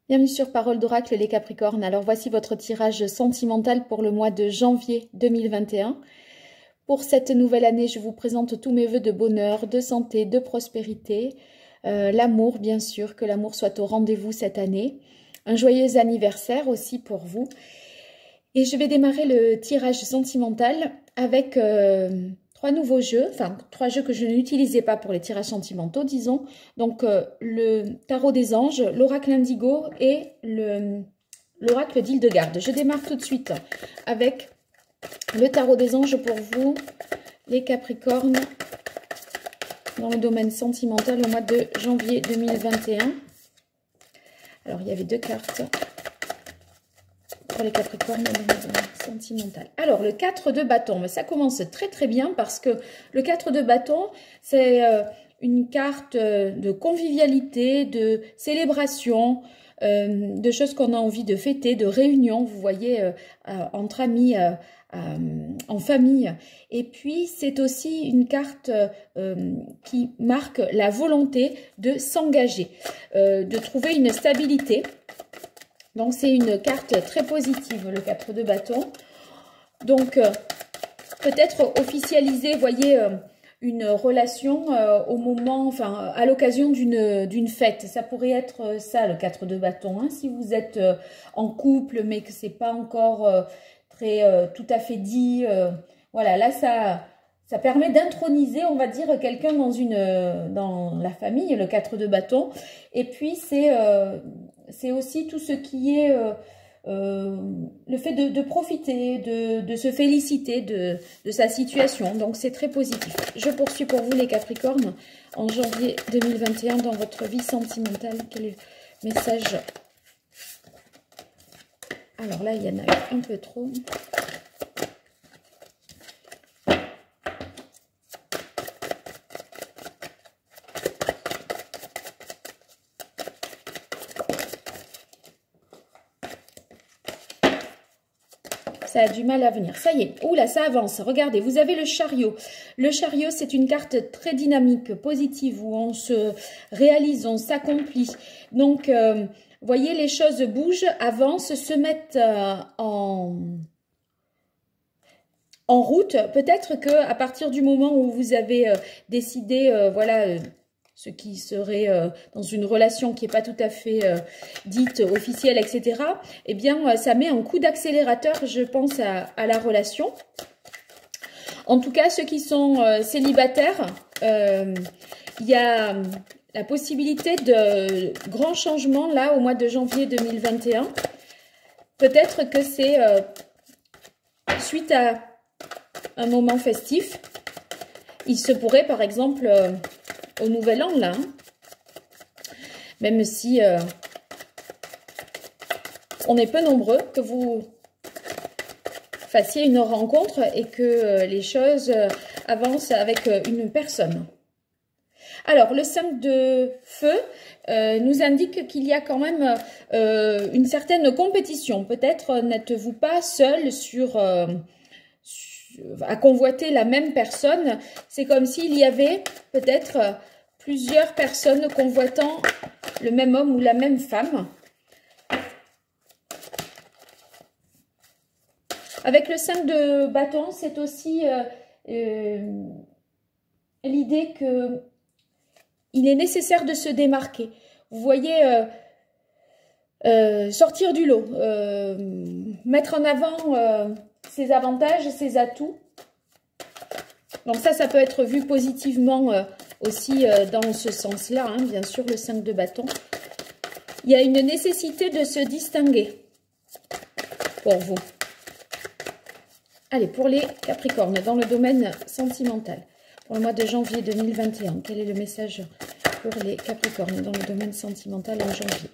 Bienvenue sur Parole d'Oracle les Capricornes. Alors voici votre tirage sentimental pour le mois de janvier 2021. Pour cette nouvelle année, je vous présente tous mes vœux de bonheur, de santé, de prospérité, l'amour bien sûr, que l'amour soit au rendez-vous cette année. Un joyeux anniversaire aussi pour vous. Et je vais démarrer le tirage sentimental avec trois nouveaux jeux, enfin 3 jeux que je n'utilisais pas pour les tirages sentimentaux, disons. Donc le tarot des anges, l'oracle indigo et l'oracle d'Hildegarde. Je démarre tout de suite avec le tarot des anges pour vous, les Capricornes, dans le domaine sentimental au mois de janvier 2021. Alors il y avait 2 cartes pour les Capricornes dans le domaine sentimental. Alors le 4 de bâton, mais ça commence très très bien parce que le 4 de bâton, c'est une carte de convivialité, de célébration, de choses qu'on a envie de fêter, de réunion, vous voyez, entre amis, en famille. Et puis c'est aussi une carte qui marque la volonté de s'engager, de trouver une stabilité. Donc c'est une carte très positive, le 4 de bâton. Donc peut-être officialiser, voyez, une relation au moment, enfin à l'occasion d'une fête. Ça pourrait être ça, le 4 de bâton. Hein, si vous êtes en couple, mais que c'est pas encore tout à fait dit. Voilà, là ça permet d'introniser, on va dire, quelqu'un dans la famille, le 4 de bâton. Et puis c'est aussi tout ce qui est le fait de profiter, de se féliciter de sa situation. Donc c'est très positif. Je poursuis pour vous les Capricornes en janvier 2021 dans votre vie sentimentale. Quel est le message? Alors là, il y en a eu un peu trop. Ça a du mal à venir. Ça y est. Oula, ça avance. Regardez, vous avez le chariot. Le chariot, c'est une carte très dynamique, positive, où on se réalise, on s'accomplit. Donc, voyez, les choses bougent, avancent, se mettent en route. Peut-être qu'à partir du moment où vous avez décidé, voilà, ce qui serait dans une relation qui n'est pas tout à fait dite officielle, etc., eh bien, ça met un coup d'accélérateur, je pense, à la relation. En tout cas, ceux qui sont célibataires, il y a la possibilité de grands changements, là, au mois de janvier 2021. Peut-être que c'est suite à un moment festif. Il se pourrait, par exemple, au Nouvel An, là, hein, même si on est peu nombreux, que vous fassiez une rencontre et que les choses avancent avec une personne. Alors, le 5 de feu nous indique qu'il y a quand même une certaine compétition. Peut-être n'êtes-vous pas seul à convoiter la même personne. C'est comme s'il y avait peut-être plusieurs personnes convoitant le même homme ou la même femme. Avec le 5 de bâton, c'est aussi l'idée que il est nécessaire de se démarquer. Vous voyez, sortir du lot, mettre en avant ses avantages, ses atouts. Donc ça peut être vu positivement aussi dans ce sens-là, hein, bien sûr, le 5 de bâton. Il y a une nécessité de se distinguer pour vous. Allez, pour les Capricornes, dans le domaine sentimental, pour le mois de janvier 2021, quel est le message pour les Capricornes dans le domaine sentimental en janvier?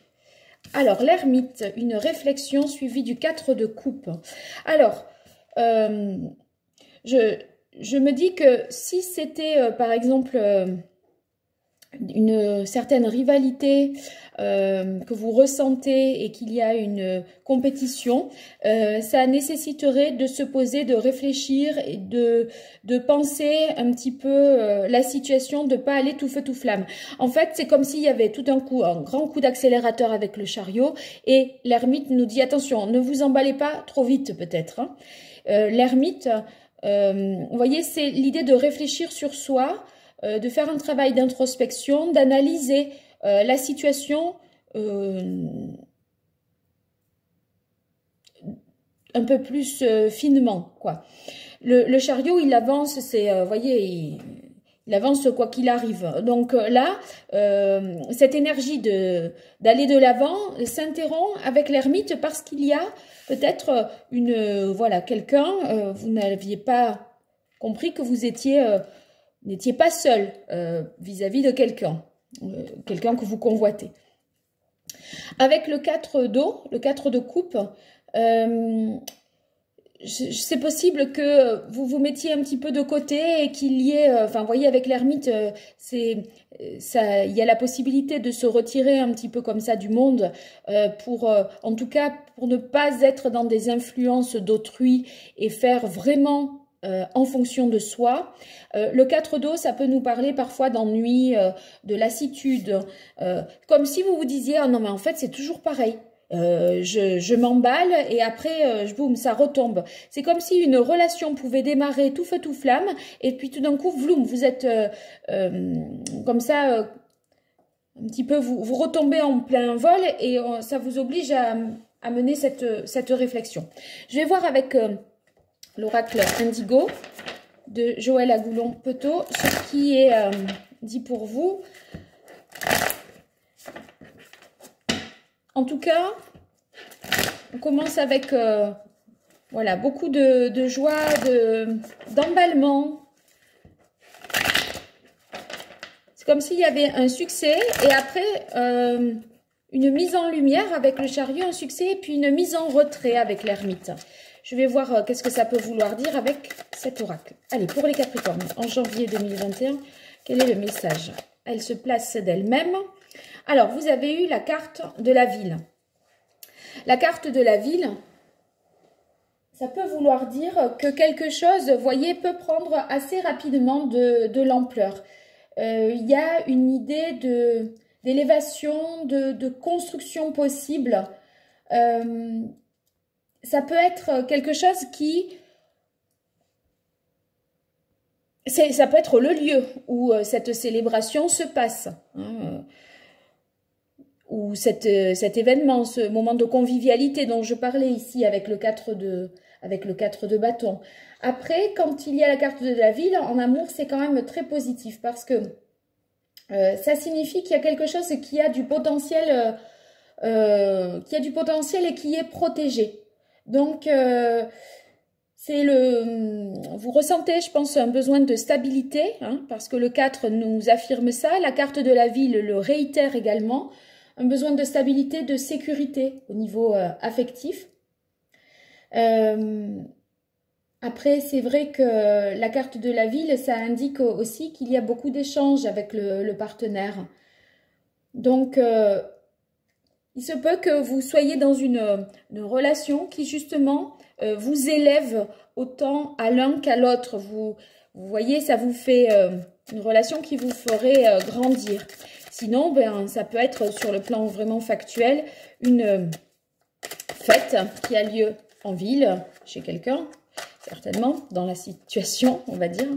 Alors, l'ermite, une réflexion suivie du 4 de coupe. Alors, je me dis que si c'était, par exemple, une certaine rivalité que vous ressentez et qu'il y a une compétition, ça nécessiterait de se poser, de réfléchir et de penser un petit peu la situation, de ne pas aller tout feu tout flamme. En fait, c'est comme s'il y avait tout d'un coup un grand coup d'accélérateur avec le chariot et l'ermite nous dit attention, ne vous emballez pas trop vite peut-être. Hein. L'ermite, vous voyez, c'est l'idée de réfléchir sur soi, de faire un travail d'introspection, d'analyser la situation un peu plus finement, quoi. Le chariot, il avance, vous voyez, il avance quoi qu'il arrive. Donc là, cette énergie d'aller de l'avant s'interrompt avec l'ermite parce qu'il y a peut-être voilà, quelqu'un, vous n'aviez pas compris que vous n'étiez pas seul vis-à-vis de quelqu'un, quelqu'un que vous convoitez. Avec le 4 d'eau, le 4 de coupe, c'est possible que vous vous mettiez un petit peu de côté et qu'il y ait, enfin, vous voyez, avec l'ermite, il y a la possibilité de se retirer un petit peu comme ça du monde en tout cas, pour ne pas être dans des influences d'autrui et faire vraiment en fonction de soi. Le 4 d'eau, ça peut nous parler parfois d'ennui, de lassitude, comme si vous vous disiez « Ah non, mais en fait, c'est toujours pareil ». Je m'emballe et après, boum, ça retombe. C'est comme si une relation pouvait démarrer tout feu tout flamme et puis tout d'un coup, vloum, vous êtes comme ça, un petit peu, vous retombez en plein vol et ça vous oblige à mener cette réflexion. Je vais voir avec l'oracle Indigo de Joël Agoulon-Petot ce qui est dit pour vous. En tout cas, on commence avec voilà, beaucoup de joie, d'emballement. C'est comme s'il y avait un succès et après une mise en lumière avec le chariot, un succès et puis une mise en retrait avec l'ermite. Je vais voir qu'est-ce que ça peut vouloir dire avec cet oracle. Allez, pour les Capricornes, en janvier 2021, quel est le message? Elle se place d'elle-même. Alors, vous avez eu la carte de la ville. La carte de la ville, ça peut vouloir dire que quelque chose, vous voyez, peut prendre assez rapidement de l'ampleur. Il y a une idée d'élévation, de construction possible. Ça peut être quelque chose qui... Ça peut être le lieu où cette célébration se passe. Hein, ou cet événement, ce moment de convivialité dont je parlais ici avec le 4 de bâton. Après, quand il y a la carte de la ville, en amour, c'est quand même très positif parce que ça signifie qu'il y a quelque chose qui a du potentiel, et qui est protégé. Donc, vous ressentez, je pense, un besoin de stabilité, hein, parce que le 4 nous affirme ça. La carte de la ville le réitère également. Un besoin de stabilité, de sécurité au niveau affectif. Après, c'est vrai que la carte de la ville, ça indique aussi qu'il y a beaucoup d'échanges avec le partenaire. Donc, il se peut que vous soyez dans une relation qui, justement, vous élève autant à l'un qu'à l'autre. Vous voyez, ça vous fait une relation qui vous ferait grandir. Sinon, ben, ça peut être sur le plan vraiment factuel, une fête qui a lieu en ville, chez quelqu'un, certainement, dans la situation, on va dire.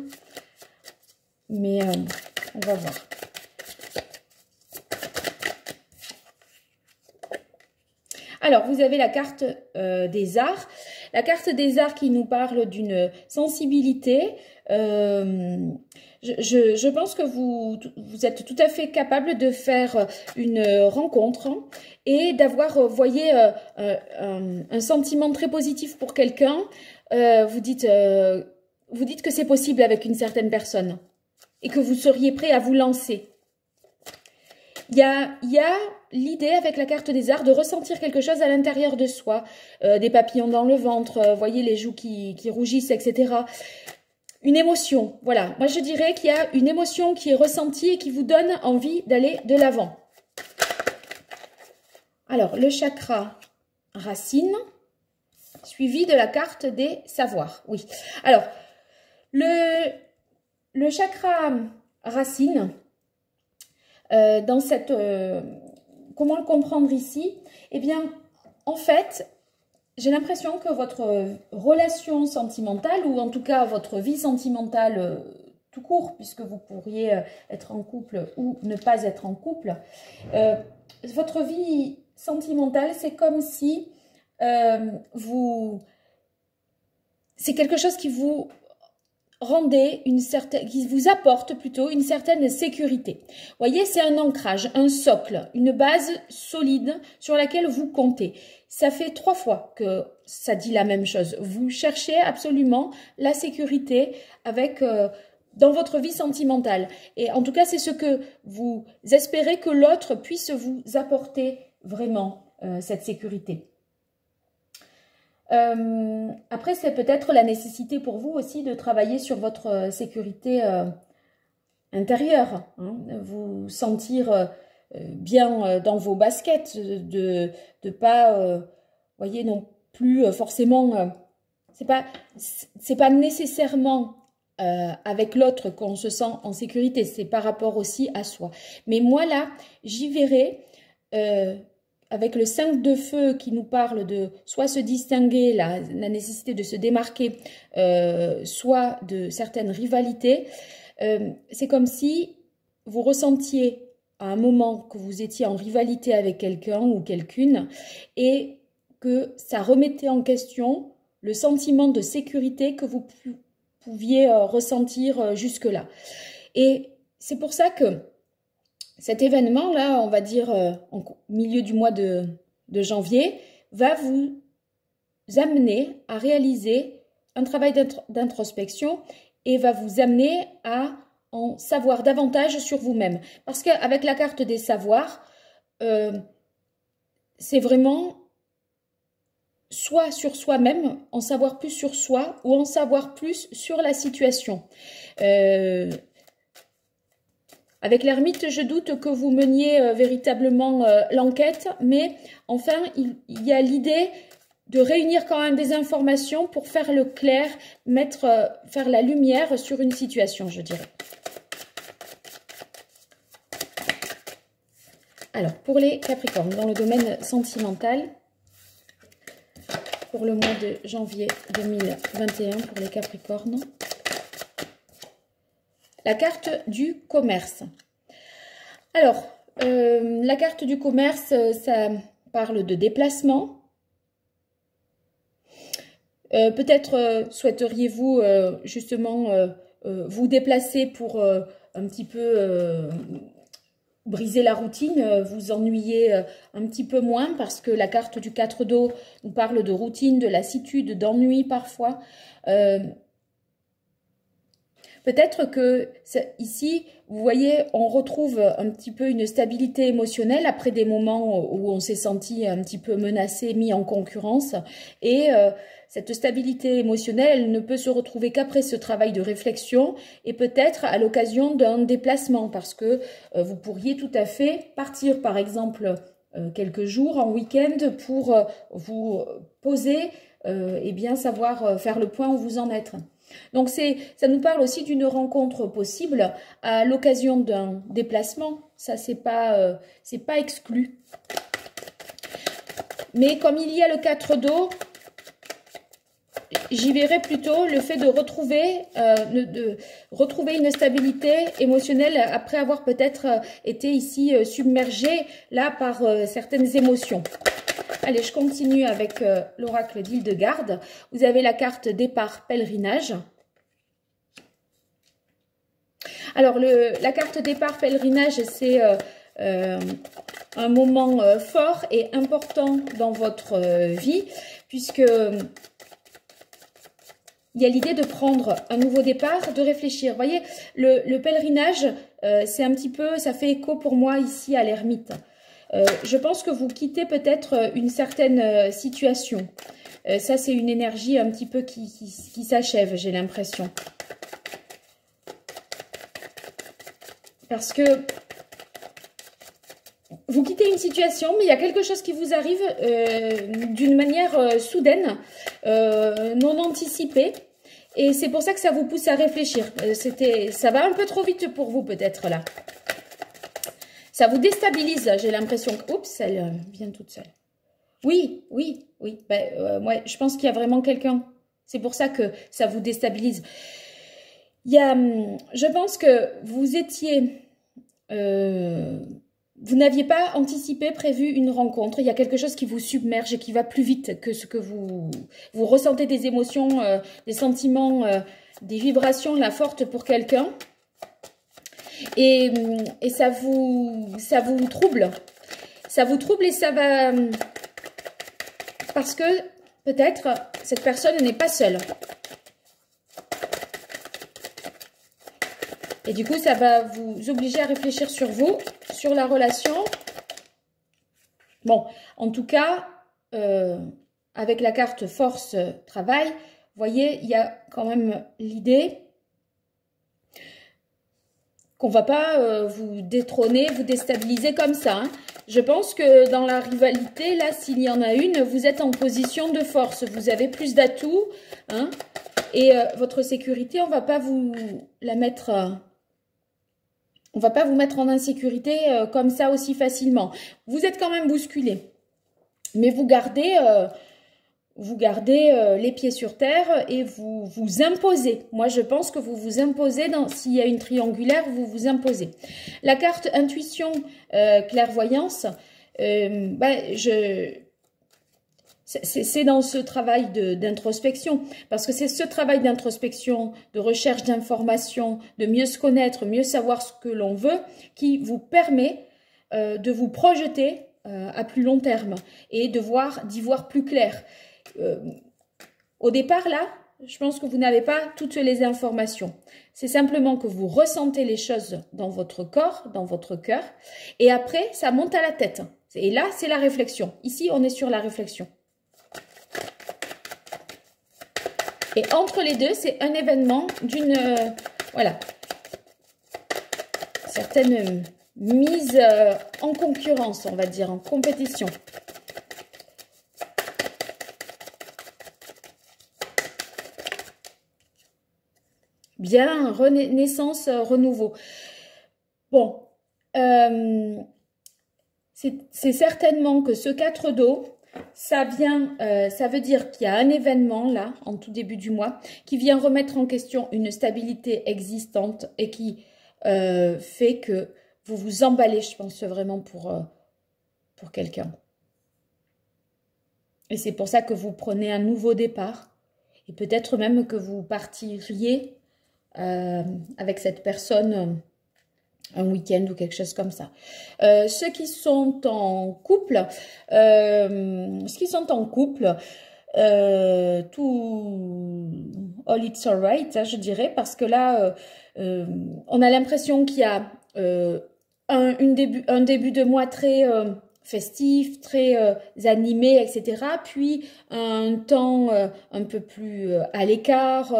Mais on va voir. Alors, vous avez la carte des arts. La carte des arts qui nous parle d'une sensibilité. Je pense que vous êtes tout à fait capable de faire une rencontre et d'avoir, vous voyez, un sentiment très positif pour quelqu'un. Vous dites que c'est possible avec une certaine personne et que vous seriez prêt à vous lancer. Il y a l'idée avec la carte des arts de ressentir quelque chose à l'intérieur de soi, des papillons dans le ventre, voyez les joues qui rougissent, etc. une émotion. Voilà, moi je dirais qu'il y a une émotion qui est ressentie et qui vous donne envie d'aller de l'avant. Alors, le chakra racine, suivi de la carte des savoirs. Oui, alors, le chakra racine, dans cette... comment le comprendre ici? Eh bien, en fait, j'ai l'impression que votre relation sentimentale, ou en tout cas votre vie sentimentale tout court, puisque vous pourriez être en couple ou ne pas être en couple, votre vie sentimentale, c'est comme si c'est quelque chose qui vous rendait qui vous apporte plutôt une certaine sécurité. Vous voyez, c'est un ancrage, un socle, une base solide sur laquelle vous comptez. Ça fait 3 fois que ça dit la même chose. Vous cherchez absolument la sécurité avec dans votre vie sentimentale. Et en tout cas, c'est ce que vous espérez que l'autre puisse vous apporter vraiment, cette sécurité. Après, c'est peut-être la nécessité pour vous aussi de travailler sur votre sécurité intérieure, hein, vous sentir bien dans vos baskets, de pas, voyez, non plus forcément, c'est pas nécessairement avec l'autre qu'on se sent en sécurité, c'est par rapport aussi à soi. Mais moi là, j'y verrai avec le 5 de feu qui nous parle de soit se distinguer, la nécessité de se démarquer, soit de certaines rivalités. C'est comme si vous ressentiez à un moment que vous étiez en rivalité avec quelqu'un ou quelqu'une et que ça remettait en question le sentiment de sécurité que vous pouviez ressentir jusque-là. Et c'est pour ça que cet événement-là, on va dire en milieu du mois de janvier, va vous amener à réaliser un travail d'introspection et va vous amener à en savoir davantage sur vous-même. Parce qu'avec la carte des savoirs, c'est vraiment soit sur soi-même, en savoir plus sur soi ou en savoir plus sur la situation. Avec l'ermite, je doute que vous meniez véritablement l'enquête, mais enfin, il y a l'idée de réunir quand même des informations pour faire le clair, faire la lumière sur une situation, je dirais. Alors, pour les Capricornes, dans le domaine sentimental, pour le mois de janvier 2021, pour les Capricornes, la carte du commerce. Alors, la carte du commerce, ça parle de déplacement. Peut-être souhaiteriez-vous justement vous déplacer pour un petit peu briser la routine, vous ennuyer un petit peu moins parce que la carte du 4 d'eau nous parle de routine, de lassitude, d'ennui parfois. Peut-être que ici, vous voyez, on retrouve un petit peu une stabilité émotionnelle après des moments où on s'est senti un petit peu menacé, mis en concurrence. Et cette stabilité émotionnelle, elle ne peut se retrouver qu'après ce travail de réflexion et peut-être à l'occasion d'un déplacement parce que vous pourriez tout à fait partir, par exemple, quelques jours en week-end pour vous poser et bien savoir faire le point où vous en êtes. Donc ça nous parle aussi d'une rencontre possible à l'occasion d'un déplacement. Ça, c'est pas exclu. Mais comme il y a le 4 d'eau, j'y verrais plutôt le fait de retrouver une stabilité émotionnelle après avoir peut-être été ici submergé là par certaines émotions. Allez, je continue avec l'oracle d'Hildegarde. Vous avez la carte départ pèlerinage. Alors, la carte départ pèlerinage, c'est un moment fort et important dans votre vie, puisque il y a l'idée de prendre un nouveau départ, de réfléchir. Vous voyez, le pèlerinage, c'est un petit peu, ça fait écho pour moi ici à l'ermite. Je pense que vous quittez peut-être une certaine situation. Ça, c'est une énergie un petit peu qui s'achève, j'ai l'impression. Parce que vous quittez une situation, mais il y a quelque chose qui vous arrive d'une manière soudaine, non anticipée. Et c'est pour ça que ça vous pousse à réfléchir. Ça va un peu trop vite pour vous peut-être là. Ça vous déstabilise, j'ai l'impression que... Oups, elle vient toute seule. Oui, oui, oui. Ben, ouais, je pense qu'il y a vraiment quelqu'un. C'est pour ça que ça vous déstabilise. Je pense que vous étiez... vous n'aviez pas anticipé, prévu une rencontre. Il y a quelque chose qui vous submerge et qui va plus vite que ce que vous ressentez des émotions, des sentiments, des vibrations là fortes pour quelqu'un. Et ça vous trouble. Ça vous trouble et ça va... Parce que peut-être cette personne n'est pas seule. Et du coup, ça va vous obliger à réfléchir sur vous, sur la relation. Bon, en tout cas, avec la carte force travail, vous voyez, il y a quand même l'idée qu'on ne va pas vous détrôner, vous déstabiliser comme ça. Hein. Je pense que dans la rivalité, là, s'il y en a une, vous êtes en position de force. Vous avez plus d'atouts. Hein, et votre sécurité, on ne va pas vous la mettre... on ne va pas vous mettre en insécurité comme ça aussi facilement. Vous êtes quand même bousculé. Mais vous gardez les pieds sur terre et vous vous imposez. Moi, je pense que vous vous imposez. S'il y a une triangulaire, vous vous imposez. La carte intuition, clairvoyance, c'est dans ce travail d'introspection. Parce que c'est ce travail d'introspection, de recherche d'informations, de mieux se connaître, mieux savoir ce que l'on veut, qui vous permet de vous projeter à plus long terme et d'y voir plus clair. Au départ, là, je pense que vous n'avez pas toutes les informations. C'est simplement que vous ressentez les choses dans votre corps, dans votre cœur. Et après, ça monte à la tête. Et là, c'est la réflexion. Ici, on est sur la réflexion. Et entre les deux, c'est un événement d'une... voilà. Certaines mises en concurrence, on va dire, en compétition. Bien, renaissance, renouveau. Bon, c'est certainement que ce 4 d'eau, ça veut dire qu'il y a un événement là, en tout début du mois, qui vient remettre en question une stabilité existante et qui fait que vous vous emballez, je pense, vraiment pour quelqu'un. Et c'est pour ça que vous prenez un nouveau départ. Et peut-être même que vous partiriez avec cette personne un week-end ou quelque chose comme ça. Ceux qui sont en couple, tout all it's alright, hein, je dirais, parce que là, on a l'impression qu'il y a un début de mois très festif, très animé, etc. Puis un temps un peu plus à l'écart,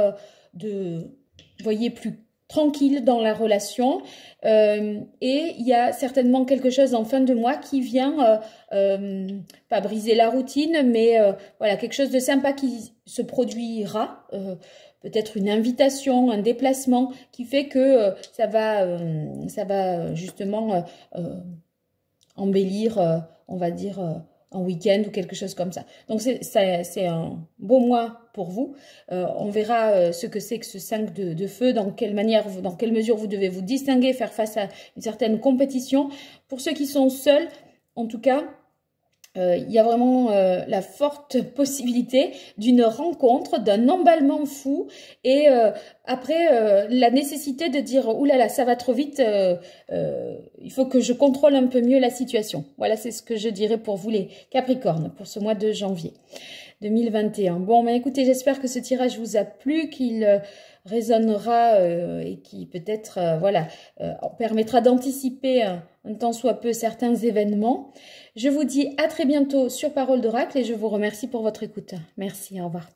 vous voyez, plus tranquille dans la relation. Et il y a certainement quelque chose en fin de mois qui vient, pas briser la routine, mais voilà, quelque chose de sympa qui se produira. Peut-être une invitation, un déplacement qui fait que ça va justement embellir, on va dire, un week-end ou quelque chose comme ça. Donc, c'est un beau mois pour vous. On verra ce que c'est que ce 5 de feu, dans quelle mesure vous devez vous distinguer, faire face à une certaine compétition. Pour ceux qui sont seuls, en tout cas, il y a vraiment la forte possibilité d'une rencontre, d'un emballement fou et après la nécessité de dire « Ouh là là, ça va trop vite, il faut que je contrôle un peu mieux la situation ». Voilà, c'est ce que je dirais pour vous les Capricornes, pour ce mois de janvier 2021. Bon, mais écoutez, j'espère que ce tirage vous a plu, qu'il résonnera et qui peut-être voilà, permettra d'anticiper un tant soit peu certains événements. Je vous dis à très bientôt sur Parole d'Oracle et je vous remercie pour votre écoute. Merci, au revoir.